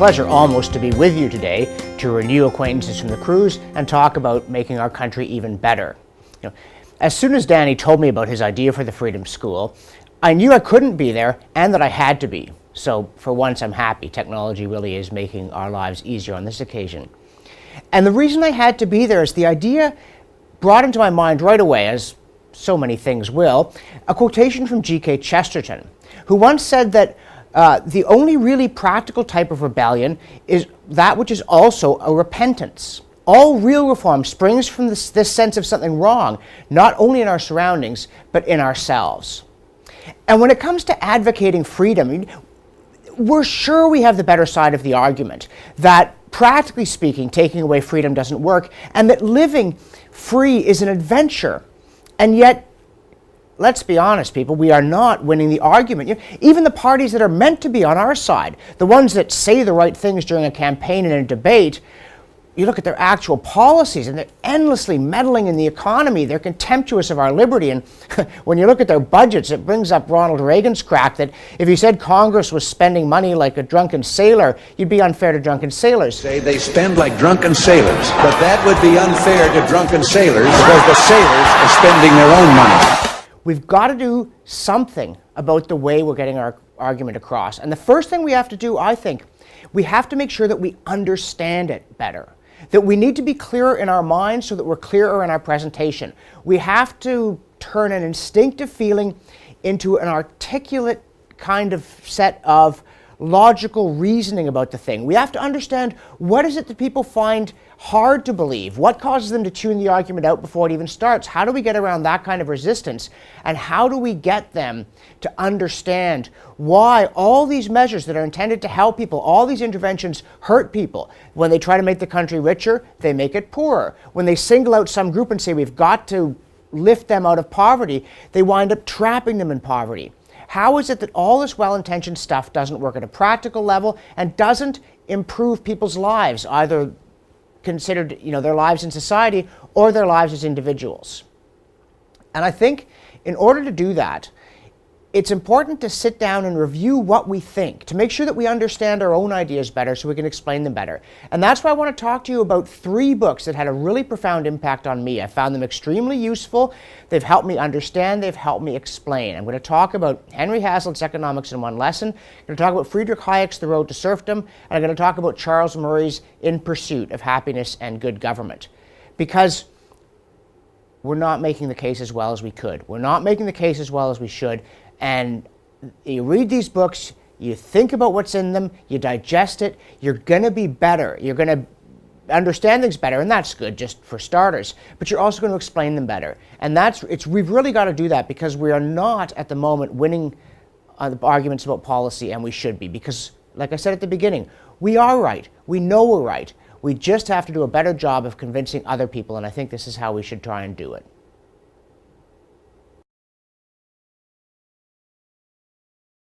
pleasure almost to be with you today to renew acquaintances from the cruise and talk about making our country even better. As soon as Danny told me about his idea for the Freedom School, I knew I couldn't be there and that I had to be. So for once I'm happy. Technology really is making our lives easier on this occasion. And the reason I had to be there is the idea brought into my mind right away, as so many things will, a quotation from G.K. Chesterton, who once said that the only really practical type of rebellion is that which is also a repentance. All real reform springs from this sense of something wrong, not only in our surroundings, but in ourselves. And when it comes to advocating freedom, we're sure we have the better side of the argument, that practically speaking, taking away freedom doesn't work, and that living free is an adventure. And yet, let's be honest, people, we are not winning the argument. Even the parties that are meant to be on our side, the ones that say the right things during a campaign and a debate, you look at their actual policies and they're endlessly meddling in the economy. They're contemptuous of our liberty. And when you look at their budgets, it brings up Ronald Reagan's crack that if you said Congress was spending money like a drunken sailor, you'd be unfair to drunken sailors. Say they spend like drunken sailors, but that would be unfair to drunken sailors because the sailors are spending their own money. We've got to do something about the way we're getting our argument across. And the first thing we have to do, I think, we have to make sure that we understand it better. That we need to be clearer in our minds so that we're clearer in our presentation. We have to turn an instinctive feeling into an articulate kind of set of logical reasoning about the thing. We have to understand what is it that people find hard to believe? What causes them to tune the argument out before it even starts? How do we get around that kind of resistance? And how do we get them to understand why all these measures that are intended to help people, all these interventions hurt people? When they try to make the country richer, they make it poorer. When they single out some group and say we've got to lift them out of poverty, they wind up trapping them in poverty. How is it that all this well-intentioned stuff doesn't work at a practical level and doesn't improve people's lives, either considered, their lives in society or their lives as individuals? And I think in order to do that, it's important to sit down and review what we think, to make sure that we understand our own ideas better so we can explain them better. And that's why I want to talk to you about 3 books that had a really profound impact on me. I found them extremely useful. They've helped me understand. They've helped me explain. I'm going to talk about Henry Hazlitt's Economics in One Lesson. I'm going to talk about Friedrich Hayek's The Road to Serfdom. And I'm going to talk about Charles Murray's In Pursuit of Happiness and Good Government. Because we're not making the case as well as we could. We're not making the case as well as we should. And you read these books, you think about what's in them, you digest it, you're going to be better. You're going to understand things better, and that's good just for starters. But you're also going to explain them better. And we've really got to do that because we are not at the moment winning arguments about policy, and we should be. Because, like I said at the beginning, we are right. We know we're right. We just have to do a better job of convincing other people, and I think this is how we should try and do it.